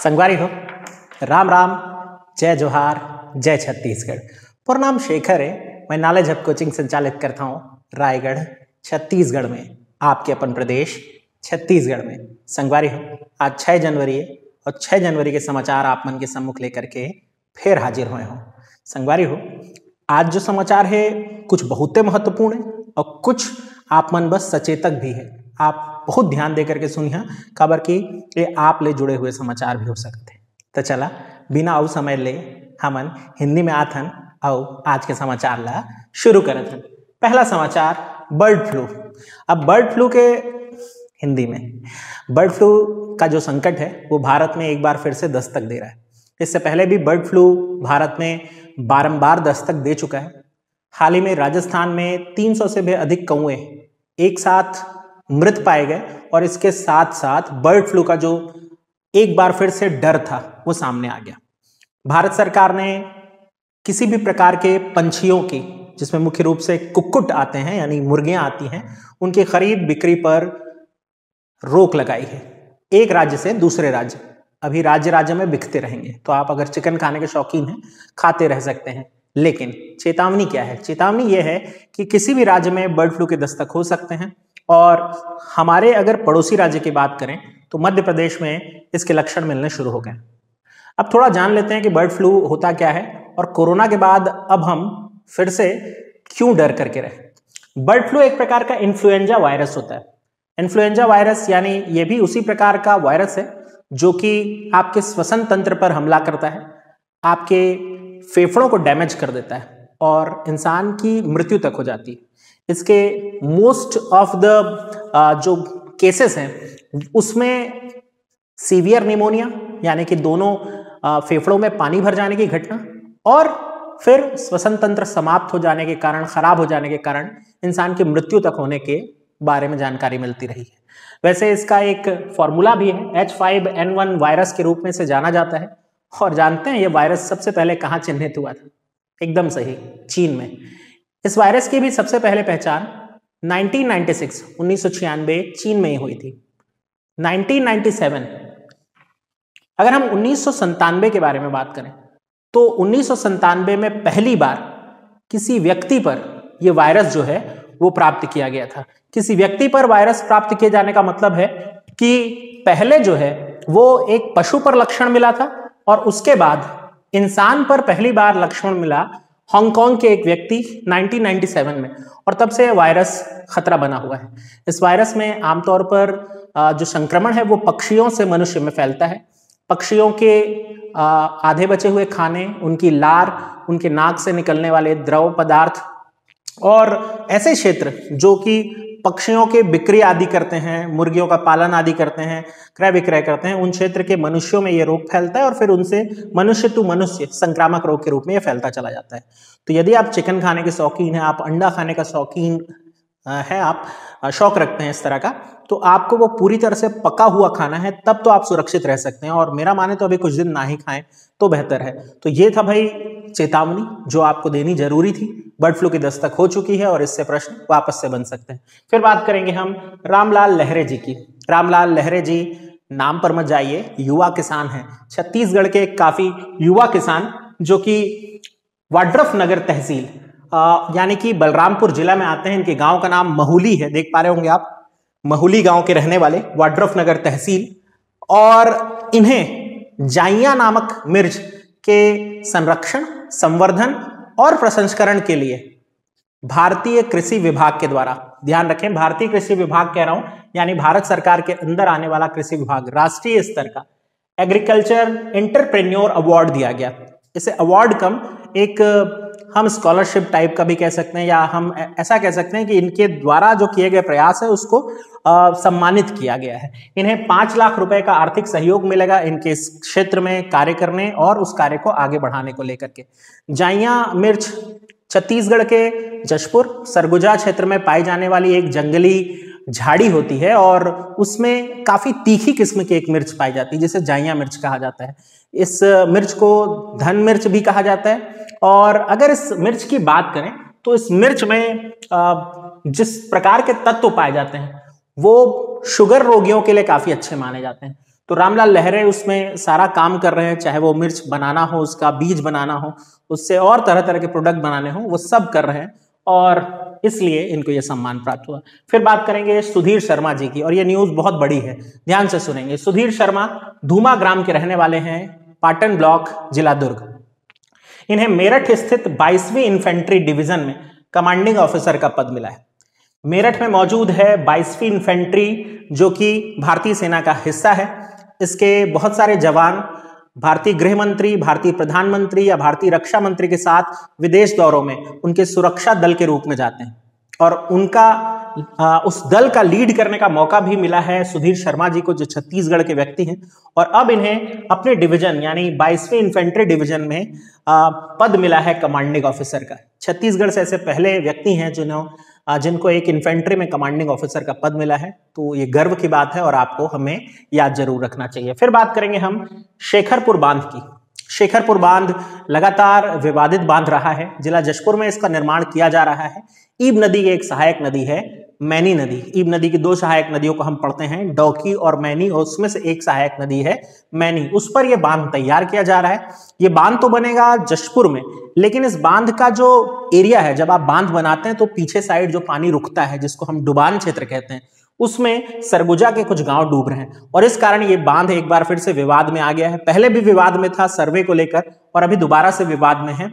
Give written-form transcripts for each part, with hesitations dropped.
संगवारी हो, राम राम, जय जोहार, जय छत्तीसगढ़। प्रणाम शेखर है। मैं नॉलेज हब कोचिंग संचालित करता हूँ रायगढ़ छत्तीसगढ़ में, आपके अपन प्रदेश छत्तीसगढ़ में। संगवारी हो, आज 6 जनवरी है और 6 जनवरी के समाचार आप मन के सम्मुख लेकर के फिर हाजिर हुए हो। संगवारी हो, आज जो समाचार है कुछ बहुत महत्वपूर्ण है और कुछ आप मन बस सचेतक भी है। आप बहुत ध्यान दे करके सुनिए, खबर की ये आप ले जुड़े हुए समाचार भी हो सकते हैं। तो चला बिना अउ समय ले हमन हिंदी में आथन और आज के समाचार ला शुरू करत हन। पहला समाचार बर्ड फ्लू। अब बर्ड फ्लू के हिंदी में बर्ड फ्लू का जो संकट है वो भारत में एक बार फिर से दस्तक दे रहा है। इससे पहले भी बर्ड फ्लू भारत में बारंबार दस्तक दे चुका है। हाल ही में राजस्थान में 300 से भी अधिक कौवे एक साथ मृत पाए गए और इसके साथ साथ बर्ड फ्लू का जो एक बार फिर से डर था वो सामने आ गया। भारत सरकार ने किसी भी प्रकार के पंछियों की, जिसमें मुख्य रूप से कुक्कुट आते हैं यानी मुर्गियां आती हैं, उनकी खरीद बिक्री पर रोक लगाई है। एक राज्य से दूसरे राज्य, अभी राज्य राज्य में बिकते रहेंगे। तो आप अगर चिकन खाने के शौकीन हैं, खाते रह सकते हैं। लेकिन चेतावनी क्या है? चेतावनी यह है कि किसी भी राज्य में बर्ड फ्लू के दस्तक हो सकते हैं। और हमारे अगर पड़ोसी राज्य की बात करें तो मध्य प्रदेश में इसके लक्षण मिलने शुरू हो गए। अब थोड़ा जान लेते हैं कि बर्ड फ्लू होता क्या है और कोरोना के बाद अब हम फिर से क्यों डर करके रहे। बर्ड फ्लू एक प्रकार का इन्फ्लुएंजा वायरस होता है। इन्फ्लुएंजा वायरस यानी ये भी उसी प्रकार का वायरस है जो कि आपके श्वसन तंत्र पर हमला करता है, आपके फेफड़ों को डैमेज कर देता है और इंसान की मृत्यु तक हो जाती है। इसके मोस्ट ऑफ द जो केसेस हैं उसमें सीवियर निमोनिया यानी कि दोनों फेफड़ों में पानी भर जाने की घटना और फिर श्वसन तंत्र समाप्त हो जाने के कारण, खराब हो जाने के कारण इंसान की मृत्यु तक होने के बारे में जानकारी मिलती रही है। वैसे इसका एक फॉर्मूला भी है, H5N1 वायरस के रूप में इसे जाना जाता है। और जानते हैं ये वायरस सबसे पहले कहाँ चिन्हित हुआ था? एकदम सही, चीन में। इस वायरस की भी सबसे पहले पहचान 1996 चीन में ही हुई थी। 1997, अगर हम 1997 के बारे में बात करें तो 1997 में पहली बार किसी व्यक्ति पर यह वायरस जो है वो प्राप्त किया गया था। किसी व्यक्ति पर वायरस प्राप्त किए जाने का मतलब है कि पहले जो है वो एक पशु पर लक्षण मिला था और उसके बाद इंसान पर पहली बार लक्षण मिला हांगकांग के एक व्यक्ति 1997 में, और तब से वायरस खतरा बना हुआ है। इस वायरस में आमतौर पर जो संक्रमण है वो पक्षियों से मनुष्य में फैलता है। पक्षियों के आधे बचे हुए खाने, उनकी लार, उनके नाक से निकलने वाले द्रव पदार्थ और ऐसे क्षेत्र जो कि पक्षियों के बिक्री आदि करते हैं, मुर्गियों का पालन आदि करते हैं, क्रय विक्रय करते हैं, उन क्षेत्र के मनुष्यों में ये रोग फैलता है और फिर उनसे मनुष्य टू मनुष्य संक्रामक रोग के रूप में ये फैलता चला जाता है। तो यदि आप चिकन खाने के शौकीन हैं, आप अंडा खाने का शौकीन है, आप शौक रखते हैं इस तरह का, तो आपको वो पूरी तरह से पका हुआ खाना है, तब तो आप सुरक्षित रह सकते हैं। और मेरा माने तो अभी कुछ दिन ना ही खाएं तो बेहतर है। तो ये था भाई चेतावनी जो आपको देनी जरूरी थी। बर्ड फ्लू की दस्तक हो चुकी है और इससे प्रश्न वापस से बन सकते हैं। फिर बात करेंगे हम रामलाल लहरे जी की। रामलाल लहरे जी, नाम पर मत जाइए, युवा किसान हैं, छत्तीसगढ़ के काफी युवा किसान जो कि वाड्रफ नगर तहसील यानी कि बलरामपुर जिला में आते हैं। इनके गांव का नाम महुली है, देख पा रहे होंगे आप, महुली गांव के रहने वाले, वाड्रफ नगर तहसील। और इन्हें जाइया नामक मिर्च के संरक्षण, संवर्धन और प्रसंस्करण के लिए भारतीय कृषि विभाग के द्वारा, ध्यान रखें भारतीय कृषि विभाग कह रहा हूं यानी भारत सरकार के अंदर आने वाला कृषि विभाग, राष्ट्रीय स्तर का एग्रीकल्चर एंटरप्रेन्योर अवार्ड दिया गया। इसे अवार्ड कम एक हम स्कॉलरशिप टाइप का भी कह सकते हैं, या हम ऐसा कह सकते हैं कि इनके द्वारा जो किए गए प्रयास है उसको सम्मानित किया गया है। इन्हें 5 लाख रुपए का आर्थिक सहयोग मिलेगा इनके इस क्षेत्र में कार्य करने और उस कार्य को आगे बढ़ाने को लेकर के। जाइया मिर्च छत्तीसगढ़ के जशपुर सरगुजा क्षेत्र में पाई जाने वाली एक जंगली झाड़ी होती है और उसमें काफी तीखी किस्म की एक मिर्च पाई जाती है जिसे जाइया मिर्च कहा जाता है। इस मिर्च को धन मिर्च भी कहा जाता है। और अगर इस मिर्च की बात करें तो इस मिर्च में जिस प्रकार के तत्व पाए जाते हैं वो शुगर रोगियों के लिए काफी अच्छे माने जाते हैं। तो रामलाल लहरे उसमें सारा काम कर रहे हैं, चाहे वो मिर्च बनाना हो, उसका बीज बनाना हो, उससे और तरह तरह के प्रोडक्ट बनाने हो, वो सब कर रहे हैं और इसलिए इनको ये सम्मान प्राप्त हुआ। फिर बात करेंगे सुधीर शर्मा जी की, और ये न्यूज बहुत बड़ी है, ध्यान से सुनेंगे। सुधीर शर्मा धूमा ग्राम के रहने वाले हैं, पाटन ब्लॉक, जिला दुर्ग। इन्हें मेरठ स्थित 22वीं इन्फेंट्री डिवीजन में कमांडिंग ऑफिसर का पद मिला है। मेरठ में मौजूद है 22वीं इन्फेंट्री, जो कि भारतीय सेना का हिस्सा है। इसके बहुत सारे जवान भारतीय गृह मंत्री, भारतीय प्रधानमंत्री या भारतीय रक्षा मंत्री के साथ विदेश दौरों में उनके सुरक्षा दल के रूप में जाते हैं, और उनका उस दल का लीड करने का मौका भी मिला है सुधीर शर्मा जी को, जो छत्तीसगढ़ के व्यक्ति हैं। और अब इन्हें अपने डिवीजन यानी 22वीं इन्फेंट्री डिवीजन में पद मिला है कमांडिंग ऑफिसर का। छत्तीसगढ़ से ऐसे पहले व्यक्ति हैं जिनको एक इन्फेंट्री में कमांडिंग ऑफिसर का पद मिला है, तो ये गर्व की बात है और आपको हमें याद जरूर रखना चाहिए। फिर बात करेंगे हम शेखरपुर बांध की। शेखरपुर बांध लगातार विवादित बांध रहा है, जिला जशपुर में इसका निर्माण किया जा रहा है। ईब नदी की एक सहायक नदी है मैनी नदी। ईब नदी की 2 सहायक नदियों को हम पढ़ते हैं, डौकी और मैनी, और उसमें से एक सहायक नदी है मैनी। उस पर यह बांध तैयार किया जा रहा है। यह बांध तो बनेगा जशपुर में, लेकिन इस बांध का जो एरिया है, जब आप बांध बनाते हैं तो पीछे साइड जो पानी रुकता है, जिसको हम डुबान क्षेत्र कहते हैं, उसमें सरगुजा के कुछ गांव डूब रहे हैं, और इस कारण ये बांध एक बार फिर से विवाद में आ गया है। पहले भी विवाद में था सर्वे को लेकर, और अभी दोबारा से विवाद में है।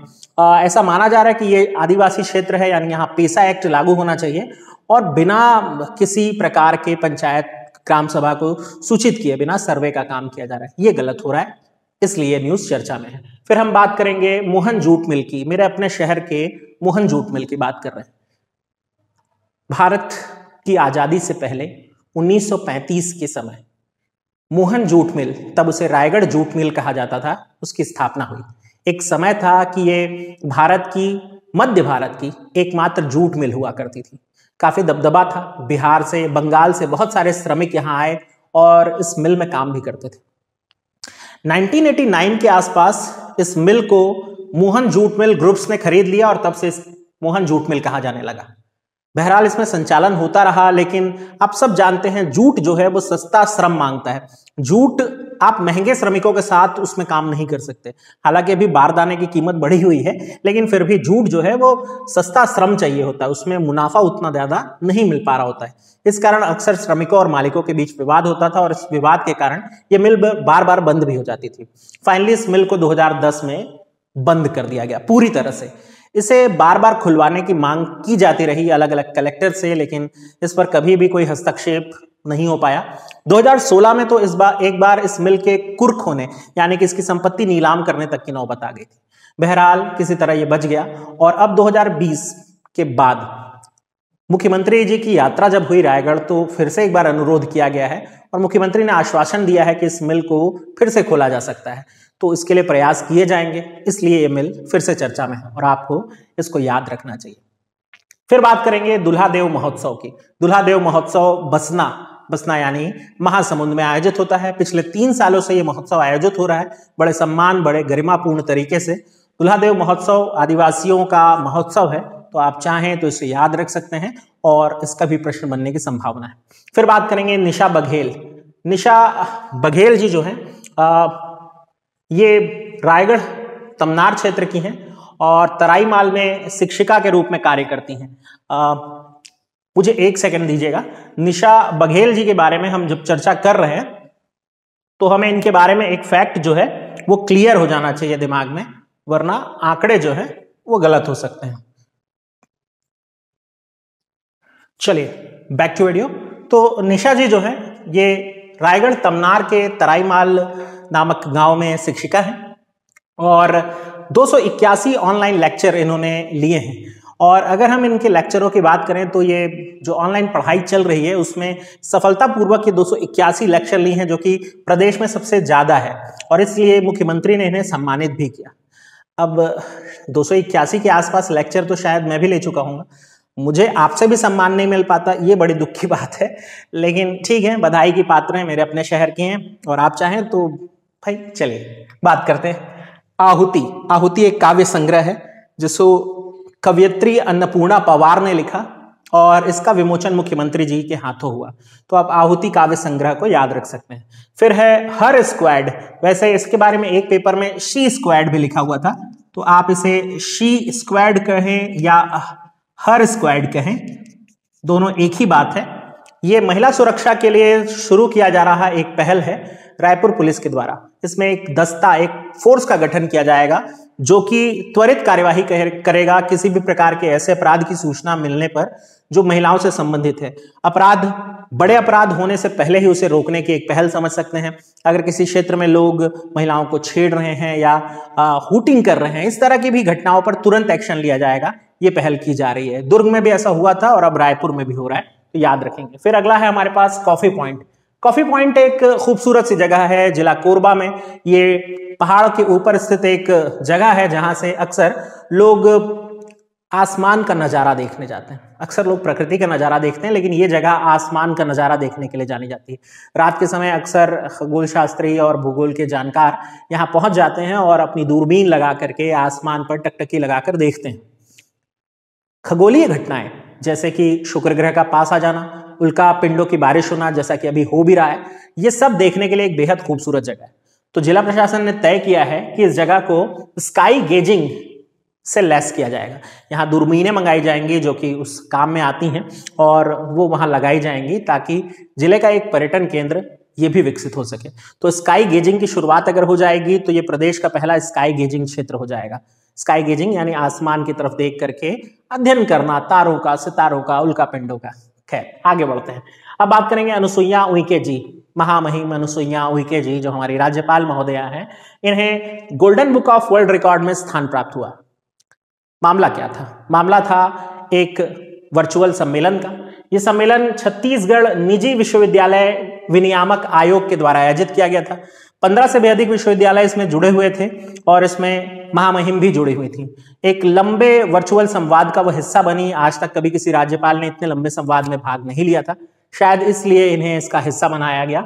ऐसा माना जा रहा है कि ये आदिवासी क्षेत्र है, यानी यहाँ पेसा एक्ट लागू होना चाहिए, और बिना किसी प्रकार के पंचायत ग्राम सभा को सूचित किए बिना सर्वे का काम किया जा रहा है। ये गलत हो रहा है, इसलिए न्यूज चर्चा में है। फिर हम बात करेंगे मोहन जूट मिल की। मेरे अपने शहर के मोहन जूट मिल की बात कर रहे हैं। भारत की आजादी से पहले 1935 के समय मोहन जूट मिल, तब उसे रायगढ़ जूट मिल कहा जाता था, उसकी स्थापना हुई। एक समय था कि ये मध्य भारत की एकमात्र जूट मिल हुआ करती थी। काफी दबदबा था, बिहार से, बंगाल से बहुत सारे श्रमिक यहाँ आए और इस मिल में काम भी करते थे। 1989 के आसपास इस मिल को मोहन जूट मिल ग्रुप्स ने खरीद लिया, और तब से इस मोहन जूट मिल कहा जाने लगा। बहरहाल इसमें संचालन होता रहा, लेकिन आप सब जानते हैं जूट जो है वो सस्ता श्रम मांगता है। जूट आप महंगे श्रमिकों के साथ उसमें काम नहीं कर सकते। हालांकि अभी बारदाने की कीमत बढ़ी हुई है, लेकिन फिर भी जूट जो है वो सस्ता श्रम चाहिए होता है, उसमें मुनाफा उतना ज्यादा नहीं मिल पा रहा होता है। इस कारण अक्सर श्रमिकों और मालिकों के बीच विवाद होता था, और इस विवाद के कारण ये मिल बार बार बंद भी हो जाती थी। फाइनली इस मिल को 2010 में बंद कर दिया गया पूरी तरह से। इसे बार बार खुलवाने की मांग की जाती रही अलग अलग कलेक्टर से, लेकिन इस पर कभी भी कोई हस्तक्षेप नहीं हो पाया। 2016 में तो एक बार इस मिल के कुर्क होने, यानी कि इसकी संपत्ति नीलाम करने तक की नौबत आ गई थी। बहरहाल किसी तरह ये बच गया, और अब 2020 के बाद मुख्यमंत्री जी की यात्रा जब हुई रायगढ़, तो फिर से एक बार अनुरोध किया गया है, और मुख्यमंत्री ने आश्वासन दिया है कि इस मिल को फिर से खोला जा सकता है। तो इसके लिए प्रयास किए जाएंगे, इसलिए ये मिल फिर से चर्चा में है और आपको इसको याद रखना चाहिए। फिर बात करेंगे दुल्हादेव महोत्सव की। दुल्हादेव महोत्सव बसना यानी महासमुंद में आयोजित होता है। पिछले 3 सालों से ये महोत्सव आयोजित हो रहा है, बड़े सम्मान, बड़े गरिमापूर्ण तरीके से। दुल्हादेव महोत्सव आदिवासियों का महोत्सव है, तो आप चाहें तो इसे याद रख सकते हैं, और इसका भी प्रश्न बनने की संभावना है। फिर बात करेंगे निशा बघेल। निशा बघेल जी जो है ये रायगढ़ तमनार क्षेत्र की हैं, और तराईमाल में शिक्षिका के रूप में कार्य करती हैं। मुझे 1 सेकंड दीजिएगा। निशा बघेल जी के बारे में हम जब चर्चा कर रहे हैं, तो हमें इनके बारे में एक फैक्ट जो है वो क्लियर हो जाना चाहिए दिमाग में, वरना आंकड़े जो है वो गलत हो सकते हैं। चलिए बैक टू वीडियो। तो निशा जी जो है ये रायगढ़ तमनार के तराईमाल नामक गांव में शिक्षिका है, और 281 ऑनलाइन लेक्चर इन्होंने लिए हैं। और अगर हम इनके लेक्चरों की बात करें, तो ये जो ऑनलाइन पढ़ाई चल रही है उसमें सफलतापूर्वक ये 281 लेक्चर लिए हैं, जो कि प्रदेश में सबसे ज्यादा है, और इसलिए मुख्यमंत्री ने इन्हें सम्मानित भी किया। अब 281 के आसपास लेक्चर तो शायद मैं भी ले चुका हूँ, मुझे आपसे भी सम्मान नहीं मिल पाता, ये बड़ी दुख की बात है, लेकिन ठीक है, बधाई की पात्र हैं, मेरे अपने शहर के हैं, और आप चाहें तो भाई चलिए बात करते हैं। आहुति एक काव्य संग्रह है जिसको कवयित्री अन्नपूर्णा पवार ने लिखा, और इसका विमोचन मुख्यमंत्री जी के हाथों हुआ। तो आप आहुति काव्य संग्रह को याद रख सकते हैं। फिर है हर स्क्वाड, वैसे इसके बारे में एक पेपर में शी स्क्वाड भी लिखा हुआ था, तो आप इसे शी स्क्वाड कहें या हर स्क्वाड कहें, दोनों एक ही बात है। ये महिला सुरक्षा के लिए शुरू किया जा रहा एक पहल है रायपुर पुलिस के द्वारा। इसमें एक दस्ता, एक फोर्स का गठन किया जाएगा जो कि त्वरित कार्यवाही करेगा किसी भी प्रकार के ऐसे अपराध की सूचना मिलने पर जो महिलाओं से संबंधित है। अपराध, बड़े अपराध होने से पहले ही उसे रोकने की एक पहल समझ सकते हैं। अगर किसी क्षेत्र में लोग महिलाओं को छेड़ रहे हैं या हुटिंग कर रहे हैं, इस तरह की भी घटनाओं पर तुरंत एक्शन लिया जाएगा, ये पहल की जा रही है। दुर्ग में भी ऐसा हुआ था और अब रायपुर में भी हो रहा है, तो याद रखेंगे। फिर अगला है हमारे पास कॉफी पॉइंट। कॉफी पॉइंट एक खूबसूरत सी जगह है जिला कोरबा में। ये पहाड़ के ऊपर स्थित एक जगह है जहां से अक्सर लोग आसमान का नजारा देखने जाते हैं। अक्सर लोग प्रकृति का नजारा देखते हैं, लेकिन ये जगह आसमान का नजारा देखने के लिए जानी जाती है। रात के समय अक्सर खगोल शास्त्री और भूगोल के जानकार यहाँ पहुंच जाते हैं और अपनी दूरबीन लगा करके आसमान पर टकटकी लगाकर देखते हैं। खगोलीय घटनाएं जैसे कि शुक्र ग्रह का पास आ जाना, उल्का पिंडों की बारिश होना, जैसा कि अभी हो भी रहा है, ये सब देखने के लिए एक बेहद खूबसूरत जगह है। तो जिला प्रशासन ने तय किया है कि इस जगह को स्काई गेजिंग से लैस किया जाएगा। यहाँ दूरबीनें मंगाई जाएंगी जो कि उस काम में आती हैं और वो वहाँ लगाई जाएंगी ताकि जिले का एक पर्यटन केंद्र ये भी विकसित हो सके। तो स्काई गेजिंग की शुरुआत अगर हो जाएगी तो ये प्रदेश का पहला स्काई गेजिंग क्षेत्र हो जाएगा। स्काई गेजिंग यानी आसमान की तरफ देख करके अध्ययन करना तारों का, सितारों का, उल्का पिंडों का। खैर, आगे बढ़ते हैं। अब बात करेंगे अनुसुईया उइके जी, महामहिम अनुसुईया उइके जी जो हमारी राज्यपाल महोदया हैं। इन्हें golden book of world record में स्थान प्राप्त हुआ। मामला क्या था? मामला था एक वर्चुअल सम्मेलन का। यह सम्मेलन छत्तीसगढ़ निजी विश्वविद्यालय विनियामक आयोग के द्वारा आयोजित किया गया था। 15 से भी अधिक विश्वविद्यालय इसमें जुड़े हुए थे और इसमें महामहिम भी जुड़ी हुई थी। एक लंबे वर्चुअल संवाद का वह हिस्सा बनी। आज तक कभी किसी राज्यपाल ने इतने लंबे संवाद में भाग नहीं लिया था, शायद इसलिए इन्हें इसका हिस्सा बनाया गया,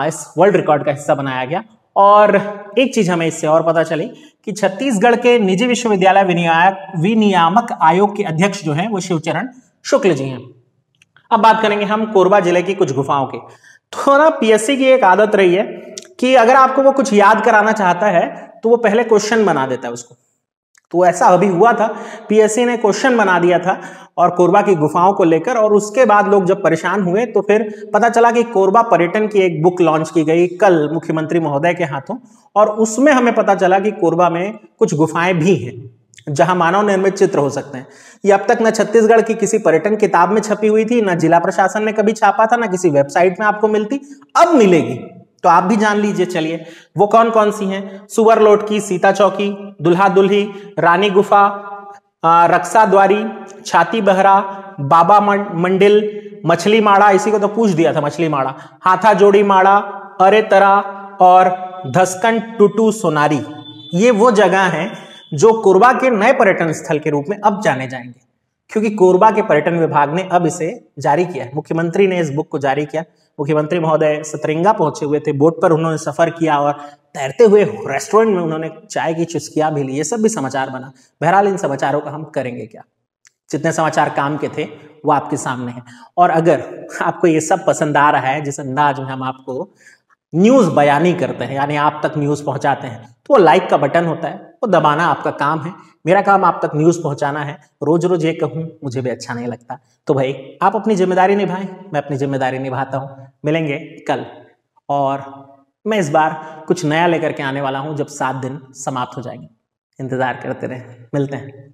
इस वर्ल्ड रिकॉर्ड का हिस्सा बनाया गया। और एक चीज हमें इससे और पता चली कि छत्तीसगढ़ के निजी विश्वविद्यालय विनियामक आयोग के अध्यक्ष जो हैं वो शिवचरण शुक्ल जी हैं। अब बात करेंगे हम कोरबा जिले की कुछ गुफाओं की। तो ना पीएससी की एक आदत रही है कि अगर आपको वो कुछ याद कराना चाहता है तो वो पहले क्वेश्चन बना देता है उसको। तो ऐसा अभी हुआ था, पीएससी ने क्वेश्चन बना दिया था और कोरबा की गुफाओं को लेकर, और उसके बाद लोग जब परेशान हुए तो फिर पता चला कि कोरबा पर्यटन की एक बुक लॉन्च की गई कल मुख्यमंत्री महोदय के हाथों, और उसमें हमें पता चला कि कोरबा में कुछ गुफाएं भी हैं जहां मानव निर्मित चित्र हो सकते हैं। ये अब तक न छत्तीसगढ़ की किसी पर्यटन किताब में छपी हुई थी, न जिला प्रशासन ने कभी छापा था, न किसी वेबसाइट में आपको मिलती, अब मिलेगी। तो आप भी जान लीजिए। चलिए वो कौन कौन सी हैं? सुवर लोट की सीता चौकी, दुल्हा दुल्ही, रानी गुफा, रक्षा द्वारी, छाती बहरा, बाबा मंडिल, मछली माड़ा, इसी को तो पूछ दिया था, मछली माड़ा, हाथा जोड़ी माड़ा, अरे तरा और धसकन टुटू सोनारी। ये वो जगह हैं जो कोरबा के नए पर्यटन स्थल के रूप में अब जाने जाएंगे, क्योंकि कोरबा के पर्यटन विभाग ने अब इसे जारी किया है। मुख्यमंत्री ने इस बुक को जारी किया। मुख्यमंत्री महोदय सतरंगा पहुंचे हुए थे, बोट पर उन्होंने सफर किया और तैरते हुए रेस्टोरेंट में उन्होंने चाय की चुस्कियां भी ली। ये सब भी समाचार बना। बहरहाल इन समाचारों का हम करेंगे क्या? जितने समाचार काम के थे वो आपके सामने हैं। और अगर आपको ये सब पसंद आ रहा है, जिस अंदाज में हम आपको न्यूज बयानी करते हैं, यानी आप तक न्यूज पहुंचाते हैं, तो वो लाइक का बटन होता है, वो दबाना आपका काम है। मेरा काम आप तक न्यूज पहुंचाना है। रोज रोज ये कहूं मुझे भी अच्छा नहीं लगता। तो भाई आप अपनी जिम्मेदारी निभाएं, मैं अपनी जिम्मेदारी निभाता हूं। मिलेंगे कल, और मैं इस बार कुछ नया लेकर के आने वाला हूं जब 7 दिन समाप्त हो जाएंगे। इंतजार करते रहें, मिलते हैं।